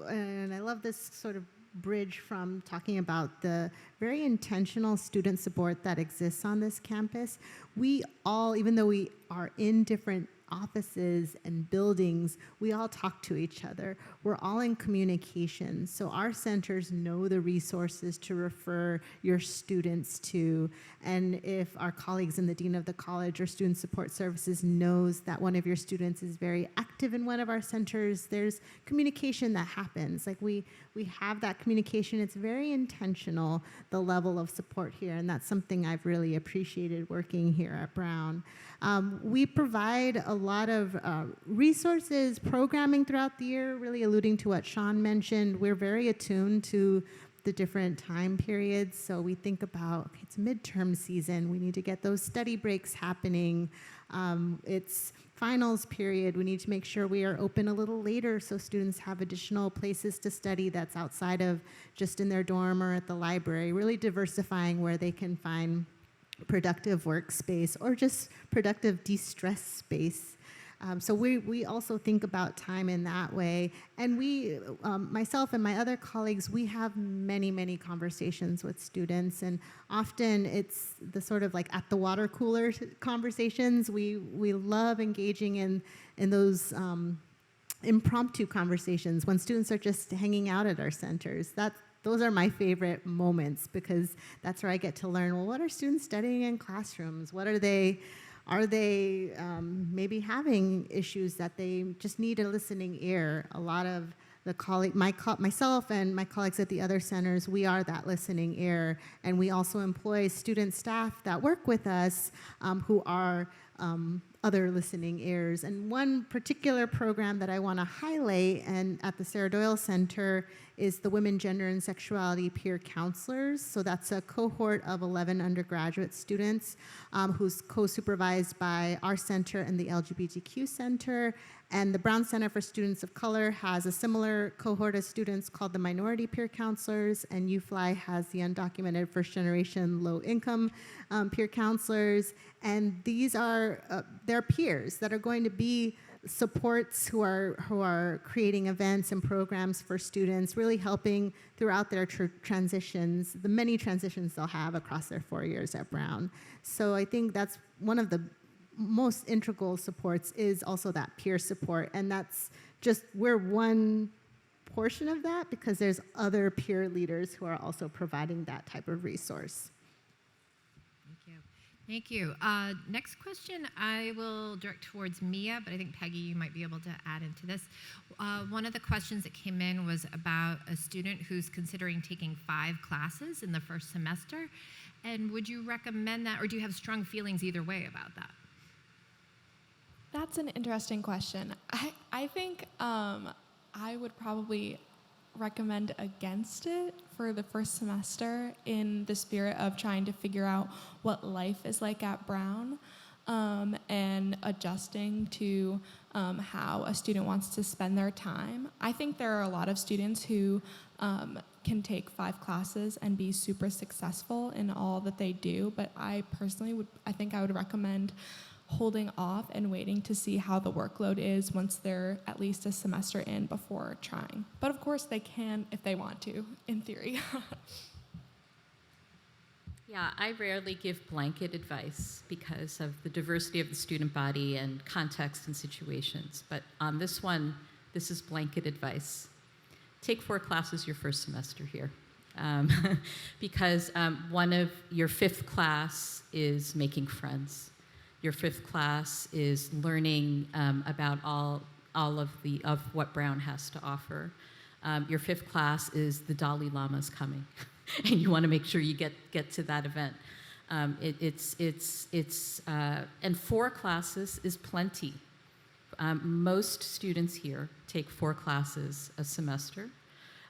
and I love this sort of bridge from talking about the very intentional student support that exists on this campus. We all, even though we are in different offices and buildings, we all talk to each other. We're all in communication. So our centers know the resources to refer your students to. And if our colleagues in the Dean of the College or Student Support Services knows that one of your students is very active in one of our centers, there's communication that happens. Like we have that communication. It's very intentional, the level of support here. And that's something I've really appreciated working here at Brown. We provide a lot of resources, programming throughout the year, really alluding to what Sean mentioned. We're very attuned to the different time periods. So we think about, okay, it's midterm season. We need to get those study breaks happening. It's finals period. We need to make sure we are open a little later so students have additional places to study that's outside of just in their dorm or at the library, really diversifying where they can find productive workspace or just productive de-stress space. So we also think about time in that way. And we, myself and my other colleagues, we have many conversations with students. And often it's the sort of like at the water cooler conversations. We love engaging in those impromptu conversations when students are just hanging out at our centers. Those are my favorite moments because that's where I get to learn, well, what are students studying in classrooms? What are they maybe having issues that they just need a listening ear? A lot of the myself and my colleagues at the other centers, we are that listening ear. And we also employ student staff that work with us who are other listening ears. And one particular program that I want to highlight and at the Sarah Doyle Center is the Women, Gender, and Sexuality Peer Counselors. So that's a cohort of 11 undergraduate students who's co-supervised by our center and the LGBTQ Center. And the Brown Center for Students of Color has a similar cohort of students called the Minority Peer Counselors, and UFLI has the Undocumented First Generation Low Income Peer Counselors. And these are their peers that are going to be supports who are creating events and programs for students, really helping throughout their transitions, the many transitions they'll have across their 4 years at Brown. So I think that's one of the most integral supports is also that peer support. And that's just, we're one portion of that because there's other peer leaders who are also providing that type of resource.
Thank you. Next question I will direct towards Mia, but I think Peggy, you might be able to add into this. One of the questions that came in was about a student who's considering taking 5 classes in the first semester. And would you recommend that, or do you have strong feelings either way about that?
That's an interesting question. I think I would probably recommend against it for the first semester in the spirit of trying to figure out what life is like at Brown and adjusting to how a student wants to spend their time. I think there are a lot of students who can take 5 classes and be super successful in all that they do, but I personally would recommend holding off and waiting to see how the workload is once they're at least a semester in before trying. But of course they can if they want to, in theory.
Yeah, I rarely give blanket advice because of the diversity of the student body and context and situations. But on this one, this is blanket advice. Take 4 classes your first semester here. um, because one of your fifth class is making friends. Your fifth class is learning about all of what Brown has to offer. Your fifth class is the Dalai Lama's coming, and you want to make sure you get to that event. And 4 classes is plenty. Most students here take 4 classes a semester.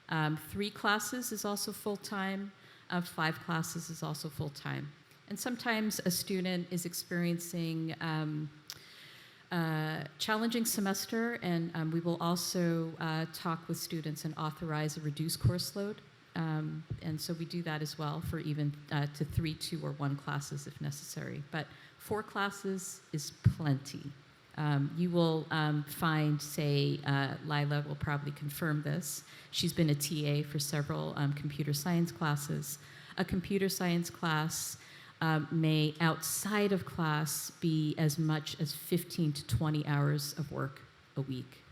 3 classes is also full-time. 5 classes is also full-time. And sometimes a student is experiencing challenging semester, and we will also talk with students and authorize a reduced course load. And so we do that as well for even to 3, 2, or 1 classes if necessary. But 4 classes is plenty. You will find, say, Lila will probably confirm this. She's been a TA for several computer science classes. A computer science class may, outside of class, be as much as 15 to 20 hours of work a week.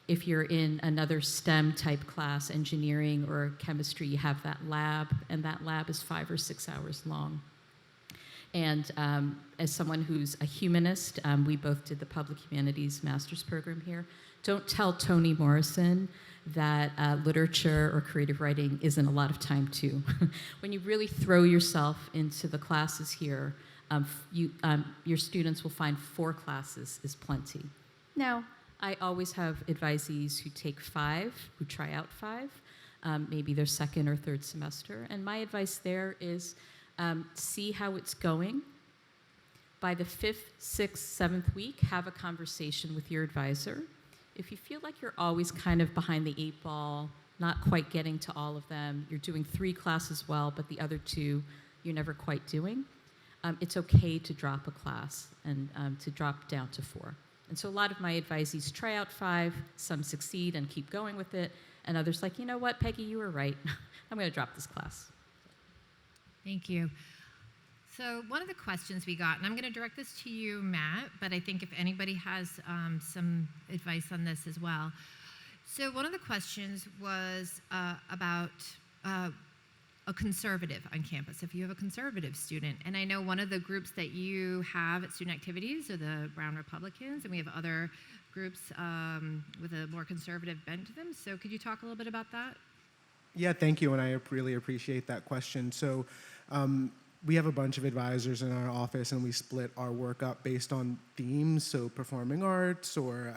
If you're in another STEM type class, engineering or chemistry, you have that lab, and that lab is 5 or 6 hours long. And as someone who's a humanist, we both did the Public Humanities Master's Program here. Don't tell Toni Morrison that literature or creative writing isn't a lot of time too. When you really throw yourself into the classes here, your students will find 4 classes is plenty. Now, I always have advisees who take 5, who try out 5, maybe their 2nd or 3rd semester. And my advice there is see how it's going. By the 5th, 6th, 7th week, have a conversation with your advisor. If you feel like you're always kind of behind the 8 ball, not quite getting to all of them, you're doing 3 classes well, but the other 2 you're never quite doing, it's okay to drop a class and to drop down to 4. And so a lot of my advisees try out 5, some succeed and keep going with it, and others like, you know what, Peggy, you were right. I'm going to drop this class.
Thank you. So one of the questions we got, and I'm going to direct this to you, Matt, but I think if anybody has some advice on this as well. So one of the questions was about a conservative on campus, if you have a conservative student. And I know one of the groups that you have at Student Activities are the Brown Republicans, and we have other groups with a more conservative bent to them. So could you talk a little bit about that?
Yeah, thank you, and I really appreciate that question. So we have a bunch of advisors in our office, and we split our work up based on themes, so performing arts or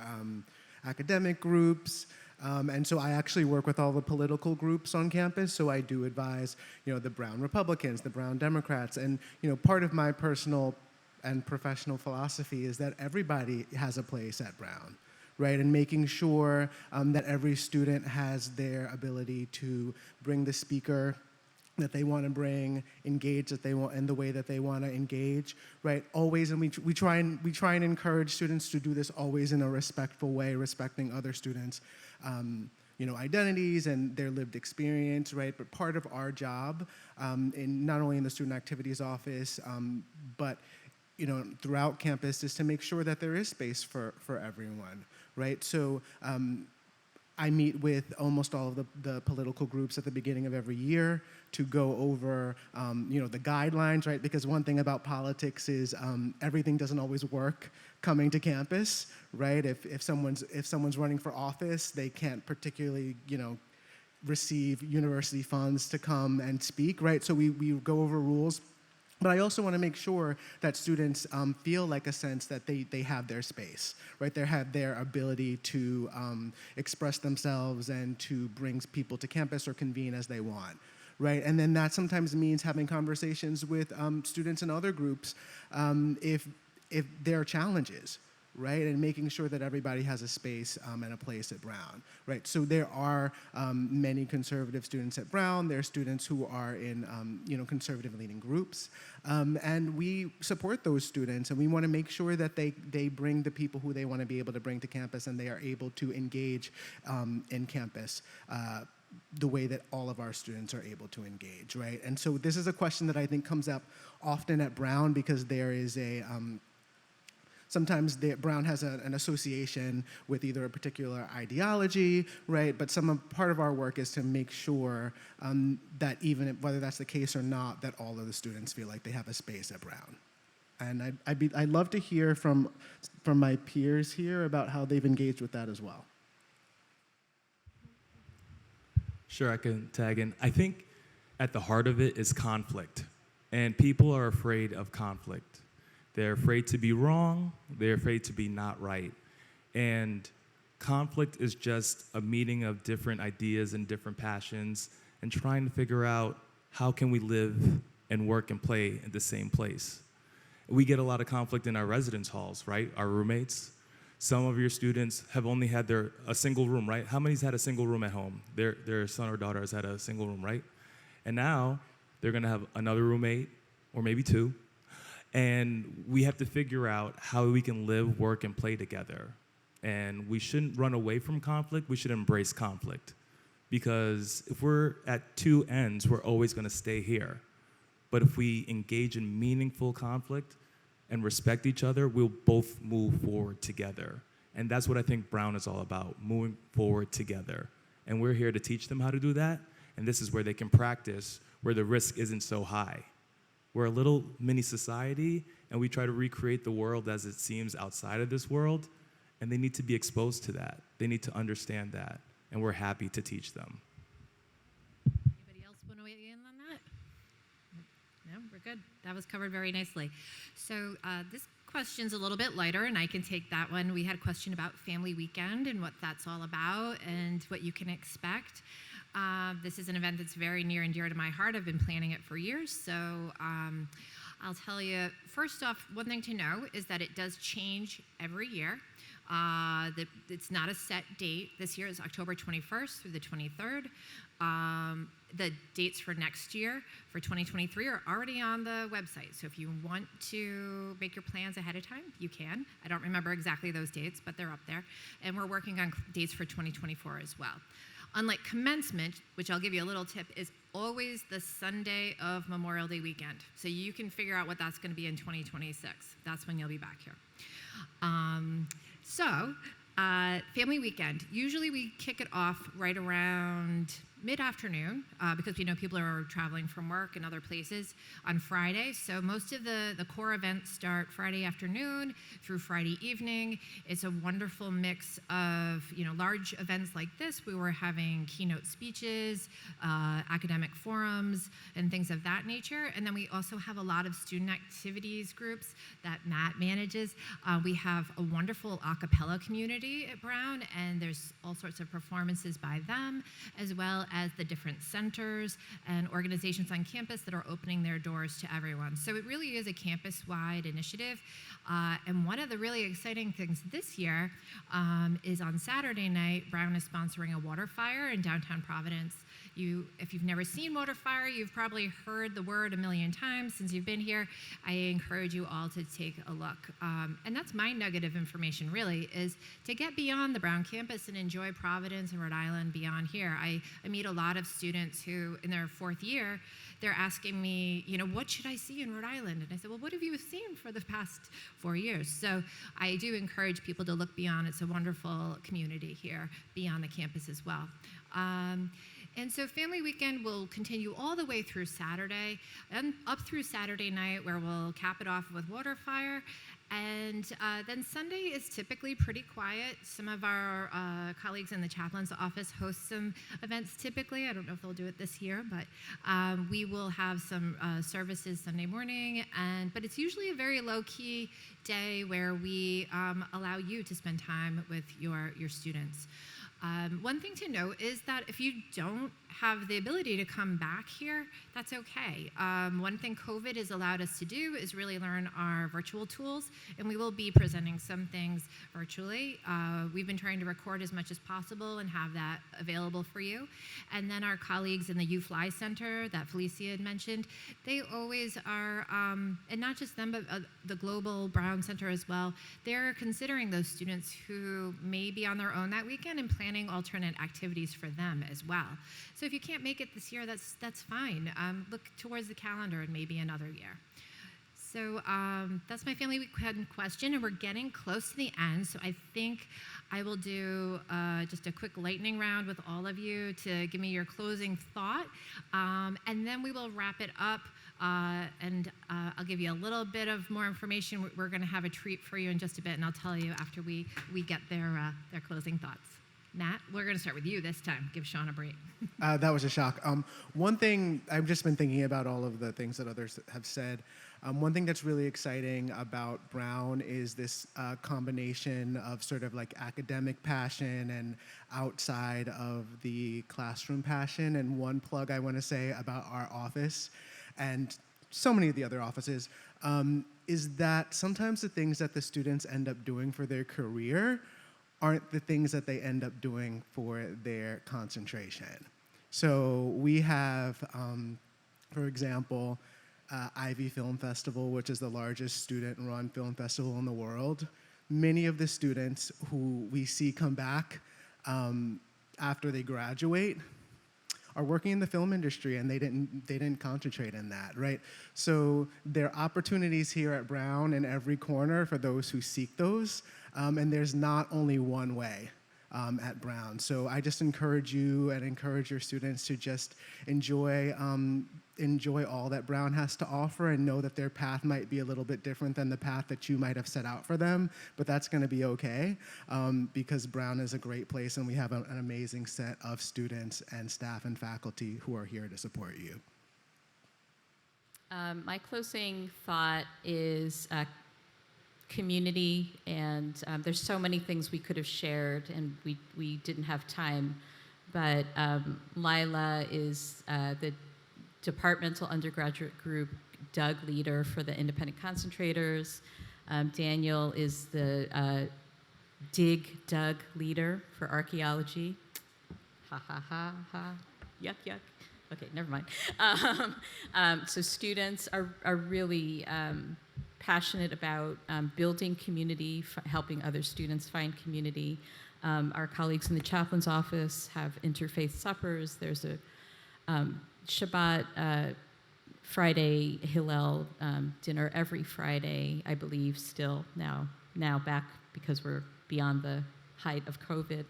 academic groups. And so I actually work with all the political groups on campus, so I do advise, the Brown Republicans, the Brown Democrats, and, part of my personal and professional philosophy is that everybody has a place at Brown, right? And making sure that every student has their ability to bring the speaker that they want to bring, engage that they want in the way that they want to engage, right? Always, and we try and encourage students to do this always in a respectful way, respecting other students' identities and their lived experience, right? But part of our job, in not only in the Student Activities Office, but throughout campus, is to make sure that there is space for everyone, right? So I meet with almost all of the political groups at the beginning of every year to go over, the guidelines, right? Because one thing about politics is everything doesn't always work coming to campus, right? If someone's running for office, they can't particularly, receive university funds to come and speak, right? So we go over rules. But I also want to make sure that students feel like a sense that they have their space, right? They have their ability to express themselves and to bring people to campus or convene as they want, right? And then that sometimes means having conversations with students and other groups if there are challenges, right? And making sure that everybody has a space and a place at Brown, right? So there are many conservative students at Brown. There are students who are in, conservative leaning groups. And we support those students, and we want to make sure that they bring the people who they want to be able to bring to campus, and they are able to engage in campus the way that all of our students are able to engage, right? And so this is a question that I think comes up often at Brown because there is sometimes Brown has an association with either a particular ideology, right? But part of our work is to make sure that whether that's the case or not, that all of the students feel like they have a space at Brown. And I'd love to hear from my peers here about how they've engaged with that as well.
Sure, I can tag in. I think at the heart of it is conflict. And people are afraid of conflict. They're afraid to be wrong. They're afraid to be not right. And conflict is just a meeting of different ideas and different passions and trying to figure out how can we live and work and play in the same place. We get a lot of conflict in our residence halls, right? Our roommates. Some of your students have only had a single room, right? How many's had a single room at home? Their son or daughter has had a single room, right? And now they're gonna have another roommate, or maybe two, and we have to figure out how we can live, work, and play together. And we shouldn't run away from conflict, we should embrace conflict. Because if we're at two ends, we're always gonna stay here. But if we engage in meaningful conflict and respect each other, we'll both move forward together. And that's what I think Brown is all about, moving forward together. And we're here to teach them how to do that, and this is where they can practice, where the risk isn't so high. We're a little mini society, and we try to recreate the world as it seems outside of this world, and they need to be exposed to that. They need to understand that, and we're happy to teach them.
Anybody else want to weigh in on that? No, we're good. That was covered very nicely. So this question's a little bit lighter, and I can take that one. We had a question about Family Weekend and what that's all about and what you can expect. This is an event that's very near and dear to my heart. I've been planning it for years, so I'll tell you, first off, one thing to know is that it does change every year. It's not a set date. This year is October 21st through the 23rd. The dates for next year, for 2023, are already on the website. So if you want to make your plans ahead of time, you can. I don't remember exactly those dates, but they're up there. And we're working on dates for 2024 as well. Unlike commencement, which I'll give you a little tip, is always the Sunday of Memorial Day weekend. So you can figure out what that's going to be in 2026. That's when you'll be back here. Family Weekend. Usually we kick it off right around mid-afternoon because we know people are traveling from work and other places on Friday. So most of the core events start Friday afternoon through Friday evening. It's a wonderful mix of large events like this. We were having keynote speeches, academic forums, and things of that nature. And then we also have a lot of student activities groups that Matt manages. We have a wonderful a cappella community at Brown, and there's all sorts of performances by them, as well as the different centers and organizations on campus that are opening their doors to everyone. So it really is a campus-wide initiative. And one of the really exciting things this year is on Saturday night, Brown is sponsoring a water fire in downtown Providence. If you've never seen water fire, you've probably heard the word a million times since you've been here. I encourage you all to take a look. And that's my nugget of information, really, is to get beyond the Brown campus and enjoy Providence and Rhode Island beyond here. I meet a lot of students who, in their fourth year, they're asking me, what should I see in Rhode Island? And I said, well, what have you seen for the past 4 years? So I do encourage people to look beyond. It's a wonderful community here beyond the campus as well. And so Family Weekend will continue all the way through Saturday and up through Saturday night, where we'll cap it off with water fire. And then Sunday is typically pretty quiet. Some of our colleagues in the chaplain's office host some events typically. I don't know if they'll do it this year, but we will have some services Sunday morning. But it's usually a very low-key day where we allow you to spend time with your students. One thing to note is that if you don't have the ability to come back here, that's okay. One thing COVID has allowed us to do is really learn our virtual tools, and we will be presenting some things virtually. We've been trying to record as much as possible and have that available for you. And then our colleagues in the UFly Center that Felicia had mentioned, they always are, and not just them, but the Global Brown Center as well, they're considering those students who may be on their own that weekend and planning alternate activities for them as well. So if you can't make it this year, that's fine. Look towards the calendar and maybe another year. So that's my family weekend question, and we're getting close to the end. So I think I will do just a quick lightning round with all of you to give me your closing thought, and then we will wrap it up. And I'll give you a little bit of more information. We're going to have a treat for you in just a bit, and I'll tell you after we get their closing thoughts. Nat, we're going to start with you this time. Give Sean a break.
That was a shock. One thing, I've just been thinking about all of the things that others have said. One thing that's really exciting about Brown is this combination of sort of like academic passion and outside of the classroom passion. And one plug I want to say about our office and so many of the other offices is that sometimes the things that the students end up doing for their career aren't the things that they end up doing for their concentration. So we have, for example, Ivy Film Festival, which is the largest student-run film festival in the world. Many of the students who we see come back after they graduate are working in the film industry, and they didn't concentrate in that, right? So there are opportunities here at Brown in every corner for those who seek those, and there's not only one way at Brown. So I just encourage you and encourage your students to just enjoy all that Brown has to offer, and know that their path might be a little bit different than the path that you might have set out for them, but that's going to be okay, because Brown is a great place, and we have an amazing set of students and staff and faculty who are here to support you.
My closing thought is community, and there's so many things we could have shared, and we didn't have time, but Lila is the departmental undergraduate group Doug leader for the independent concentrators. Daniel is the Dig Doug leader for archaeology. Ha ha ha ha. Yuck yuck. Okay, never mind. So students are really passionate about building community, helping other students find community. Our colleagues in the chaplain's office have interfaith suppers. There's a Shabbat Friday Hillel dinner every Friday, I believe, still now back because we're beyond the height of COVID.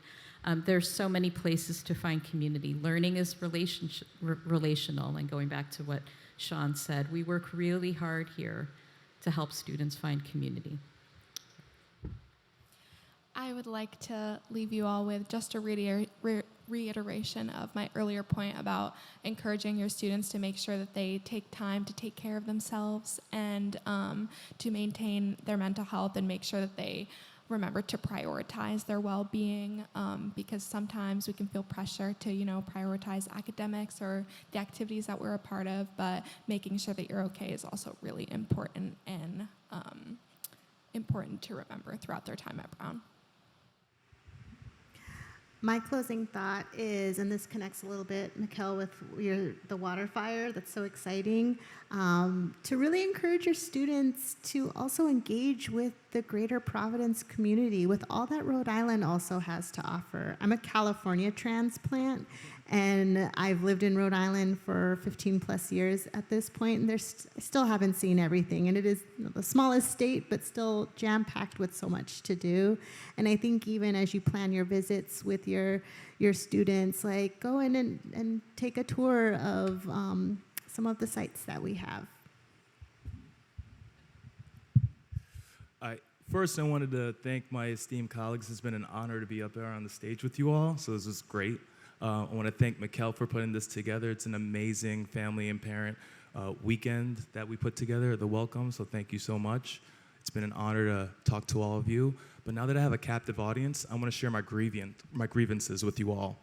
There's so many places to find community. Learning is relational, and going back to what Sean said, we work really hard here to help students find community.
I would like to leave you all with just a reiteration of my earlier point about encouraging your students to make sure that they take time to take care of themselves and to maintain their mental health, and make sure that they remember to prioritize their well-being, because sometimes we can feel pressure to, prioritize academics or the activities that we're a part of, but making sure that you're okay is also really important and important to remember throughout their time at Brown.
My closing thought is, and this connects a little bit, Mikkel, with the water fire, that's so exciting, to really encourage your students to also engage with the greater Providence community, with all that Rhode Island also has to offer. I'm a California transplant, and I've lived in Rhode Island for 15 plus years at this point, and I still haven't seen everything. And it is the smallest state, but still jam-packed with so much to do. And I think even as you plan your visits with your students, like go in and take a tour of some of the sites that we have.
First, I wanted to thank my esteemed colleagues. It's been an honor to be up there on the stage with you all, so this is great. I want to thank Mikkel for putting this together. It's an amazing family and parent weekend that we put together, the welcome, so thank you so much. It's been an honor to talk to all of you. But now that I have a captive audience, I want to share my grievances with you all.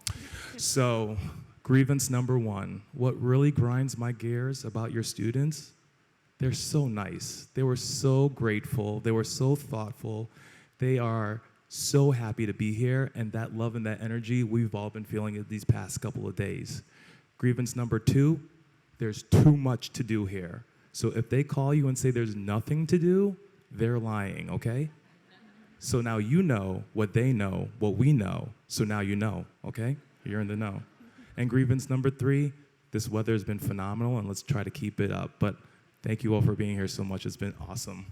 So, grievance number one, what really grinds my gears about your students, they're so nice. They were so grateful. They were so thoughtful. They are so happy to be here, and that love and that energy we've all been feeling these past couple of days. Grievance number two, there's too much to do here. So if they call you and say there's nothing to do, they're lying, okay? So now you know what they know, what we know, so now you know, okay? You're in the know. And grievance number three, this weather has been phenomenal, and let's try to keep it up. But Thank you all for being here so much. It's been awesome.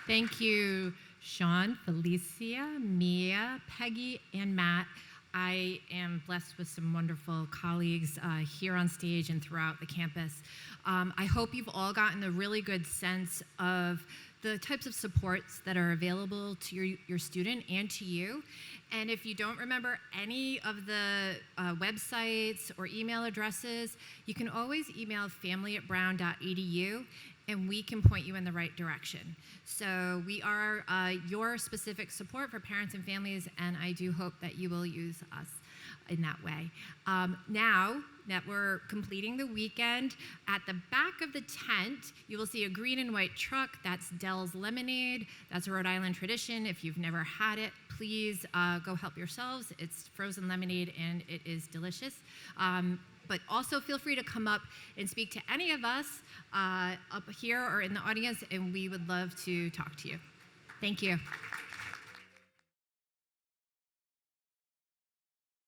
Thank you, Sean, Felicia, Mia, Peggy, and Matt. I am blessed with some wonderful colleagues here on stage and throughout the campus. I hope you've all gotten a really good sense of the types of supports that are available to your student and to you. And if you don't remember any of the websites or email addresses, you can always email family@brown.edu and we can point you in the right direction. So we are your specific support for parents and families, and I do hope that you will use us in that way. Now that we're completing the weekend, at the back of the tent, you will see a green and white truck. That's Dell's Lemonade. That's a Rhode Island tradition. If you've never had it, please go help yourselves. It's frozen lemonade, and it is delicious. But also feel free to come up and speak to any of us up here or in the audience, and we would love to talk to you. Thank you.